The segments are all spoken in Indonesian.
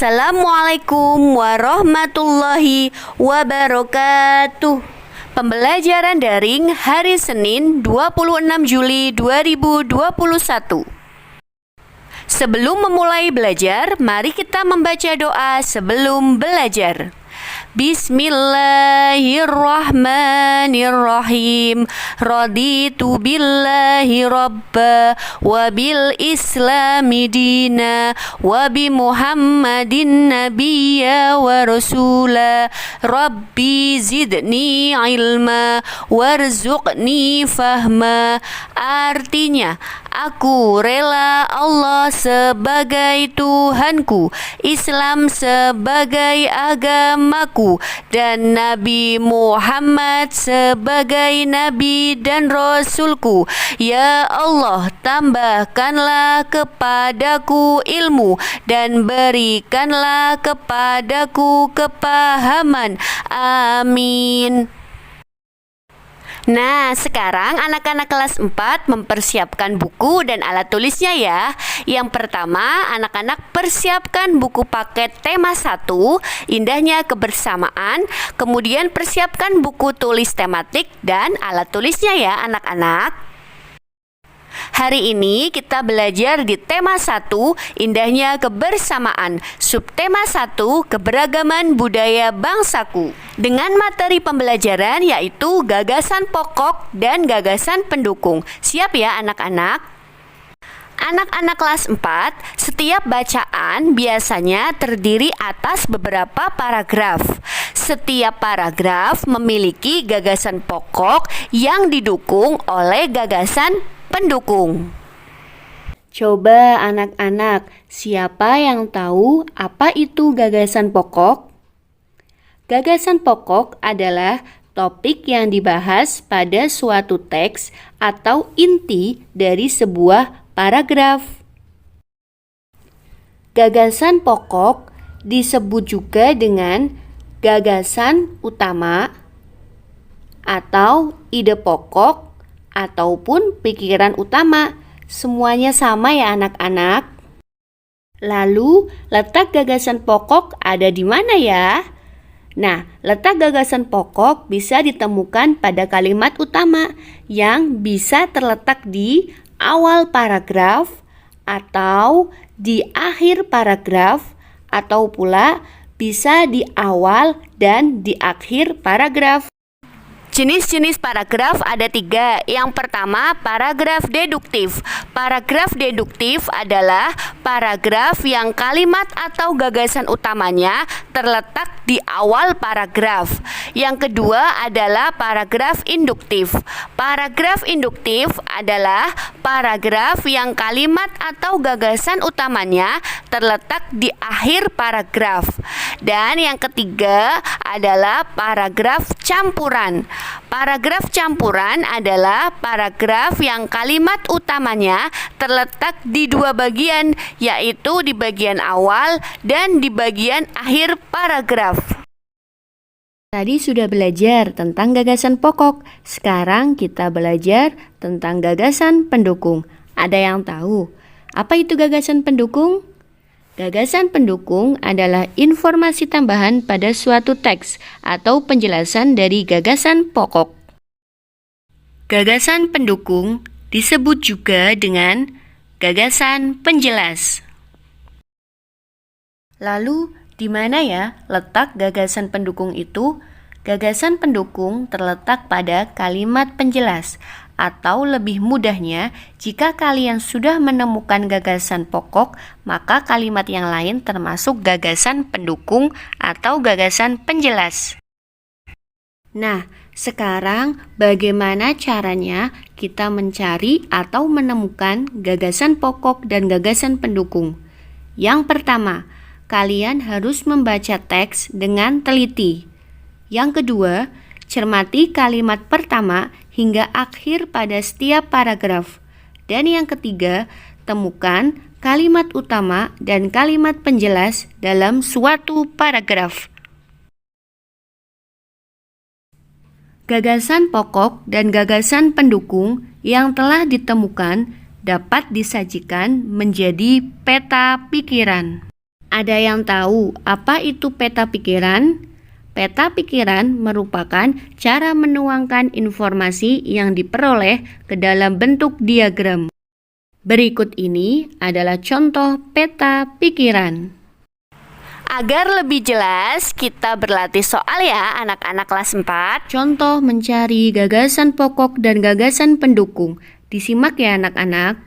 Assalamualaikum warahmatullahi wabarakatuh. Pembelajaran daring hari Senin 26 Juli 2021. Sebelum memulai belajar, mari kita membaca doa sebelum belajar. Bismillahirrahmanirrahim. Raditu billahi rabba wa bil islami dina wa bi Muhammadin nabiyya wa rasula. Rabbi zidni ilma warzuqni fahma. Artinya, aku rela Allah sebagai Tuhanku, Islam sebagai agamaku, dan Nabi Muhammad sebagai Nabi dan Rasulku. Ya Allah, tambahkanlah kepadaku ilmu dan berikanlah kepadaku kepahaman. Amin. Nah, sekarang anak-anak kelas 4 mempersiapkan buku dan alat tulisnya ya. Yang pertama, anak-anak persiapkan buku paket tema 1, indahnya kebersamaan. Kemudian persiapkan buku tulis tematik dan alat tulisnya ya anak-anak. Hari ini kita belajar di tema 1, indahnya kebersamaan. Subtema 1, keberagaman budaya bangsaku. Dengan materi pembelajaran yaitu gagasan pokok dan gagasan pendukung. Siap ya anak-anak? Anak-anak kelas 4, setiap bacaan biasanya terdiri atas beberapa paragraf. Setiap paragraf memiliki gagasan pokok yang didukung oleh gagasan pendukung. Coba anak-anak, siapa yang tahu apa itu gagasan pokok? Gagasan pokok adalah topik yang dibahas pada suatu teks atau inti dari sebuah paragraf. Gagasan pokok disebut juga dengan gagasan utama atau ide pokok ataupun pikiran utama. Semuanya sama ya anak-anak. Lalu, letak gagasan pokok ada di mana ya? Nah, letak gagasan pokok bisa ditemukan pada kalimat utama yang bisa terletak di awal paragraf atau di akhir paragraf, atau pula bisa di awal dan di akhir paragraf. Jenis-jenis paragraf ada 3. Yang pertama, paragraf deduktif. Paragraf deduktif adalah paragraf yang kalimat atau gagasan utamanya terletak di awal paragraf. Yang kedua adalah paragraf induktif. Paragraf induktif adalah paragraf yang kalimat atau gagasan utamanya terletak di akhir paragraf. Dan yang ketiga adalah paragraf campuran. Paragraf campuran adalah paragraf yang kalimat utamanya terletak di 2 bagian, yaitu di bagian awal dan di bagian akhir paragraf. Tadi sudah belajar tentang gagasan pokok, sekarang kita belajar tentang gagasan pendukung. Ada yang tahu apa itu gagasan pendukung? Gagasan pendukung adalah informasi tambahan pada suatu teks atau penjelasan dari gagasan pokok. Gagasan pendukung disebut juga dengan gagasan penjelas. Lalu, di mana ya letak gagasan pendukung itu? Gagasan pendukung terletak pada kalimat penjelas, atau lebih mudahnya, jika kalian sudah menemukan gagasan pokok, maka kalimat yang lain termasuk gagasan pendukung atau gagasan penjelas. Nah, sekarang bagaimana caranya kita mencari atau menemukan gagasan pokok dan gagasan pendukung? Yang pertama, kalian harus membaca teks dengan teliti. Yang kedua, cermati kalimat pertama hingga akhir pada setiap paragraf. Dan yang ketiga, temukan kalimat utama dan kalimat penjelas dalam suatu paragraf. Gagasan pokok dan gagasan pendukung yang telah ditemukan dapat disajikan menjadi peta pikiran. Ada yang tahu apa itu peta pikiran? Peta pikiran merupakan cara menuangkan informasi yang diperoleh ke dalam bentuk diagram. Berikut ini adalah contoh peta pikiran. Agar lebih jelas, kita berlatih soal ya anak-anak kelas 4. Contoh mencari gagasan pokok dan gagasan pendukung. Disimak ya anak-anak.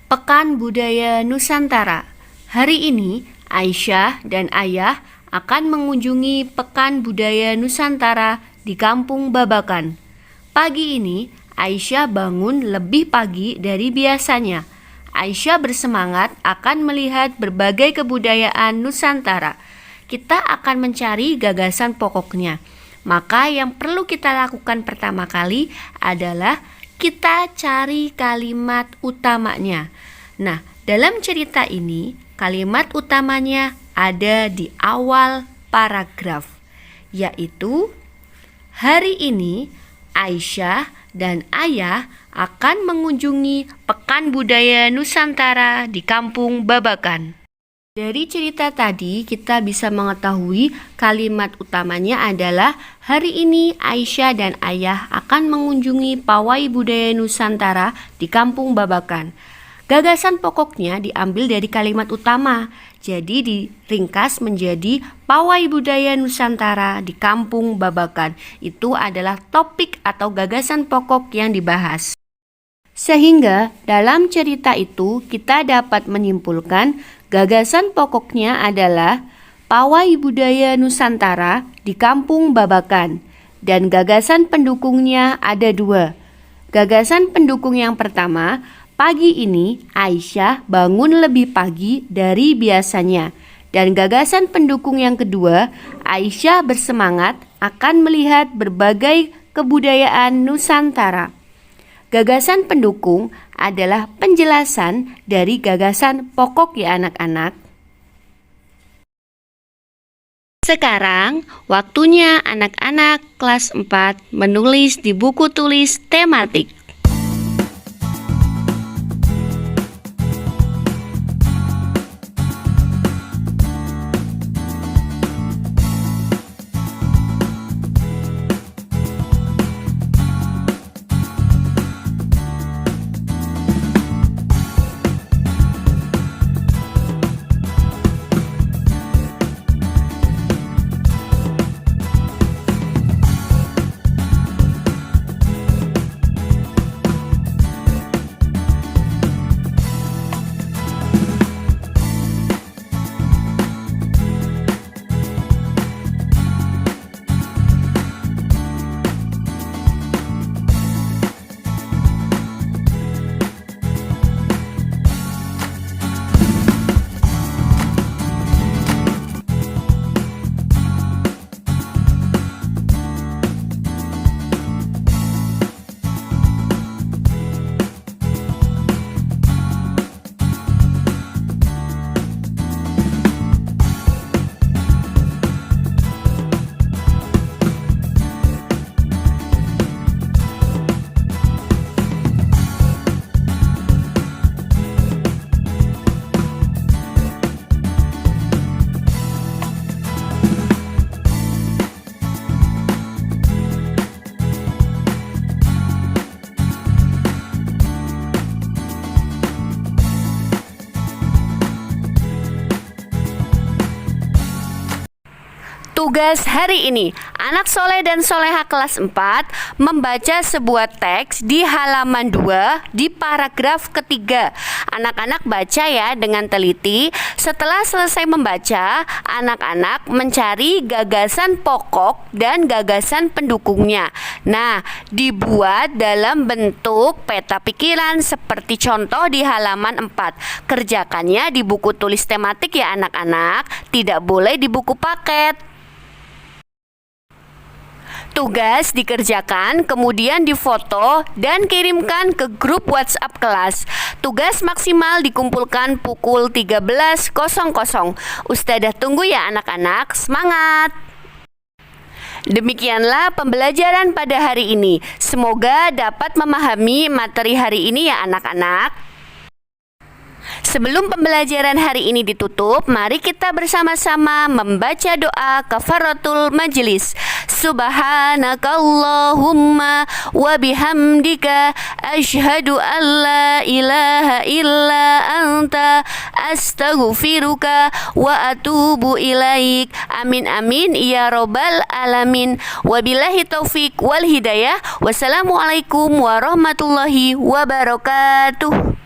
Pekan Budaya Nusantara. Hari ini Aisyah dan Ayah akan mengunjungi Pekan Budaya Nusantara di Kampung Babakan. Pagi ini Aisyah bangun lebih pagi dari biasanya. Aisyah bersemangat akan melihat berbagai kebudayaan Nusantara. Kita akan mencari gagasan pokoknya. Maka yang perlu kita lakukan pertama kali adalah kita cari kalimat utamanya. Nah, dalam cerita ini, kalimat utamanya ada di awal paragraf, yaitu hari ini Aisyah dan Ayah akan mengunjungi Pekan Budaya Nusantara di Kampung Babakan. Dari cerita tadi kita bisa mengetahui kalimat utamanya adalah hari ini Aisyah dan Ayah akan mengunjungi Pawai Budaya Nusantara di Kampung Babakan. Gagasan pokoknya diambil dari kalimat utama, jadi diringkas menjadi Pawai Budaya Nusantara di Kampung Babakan. Itu adalah topik atau gagasan pokok yang dibahas. Sehingga dalam cerita itu kita dapat menyimpulkan gagasan pokoknya adalah Pawai Budaya Nusantara di Kampung Babakan. Dan gagasan pendukungnya ada dua. Gagasan pendukung yang pertama, pagi ini Aisyah bangun lebih pagi dari biasanya. Dan gagasan pendukung yang kedua, Aisyah bersemangat akan melihat berbagai kebudayaan Nusantara. Gagasan pendukung adalah penjelasan dari gagasan pokok ya anak-anak. Sekarang waktunya anak-anak kelas 4 menulis di buku tulis tematik. Tugas hari ini, anak soleh dan soleha kelas 4 membaca sebuah teks di halaman 2 di paragraf ketiga. Anak-anak baca ya dengan teliti. Setelah selesai membaca, anak-anak mencari gagasan pokok dan gagasan pendukungnya. Nah, dibuat dalam bentuk peta pikiran seperti contoh di halaman 4. Kerjakannya di buku tulis tematik ya anak-anak, tidak boleh di buku paket. Tugas dikerjakan, kemudian difoto dan kirimkan ke grup WhatsApp kelas. Tugas maksimal dikumpulkan pukul 13.00. Ustadzah tunggu ya anak-anak, semangat! Demikianlah pembelajaran pada hari ini. Semoga dapat memahami materi hari ini ya anak-anak. Sebelum pembelajaran hari ini ditutup, mari kita bersama-sama membaca doa kafaratul majlis. Subhanakallahumma wa bihamdika asyhadu an la ilaha illa anta astaghfiruka wa atubu ilaik. Amin amin ya robbal alamin. Wabillahi taufik wal hidayah. Wassalamualaikum warahmatullahi wabarakatuh.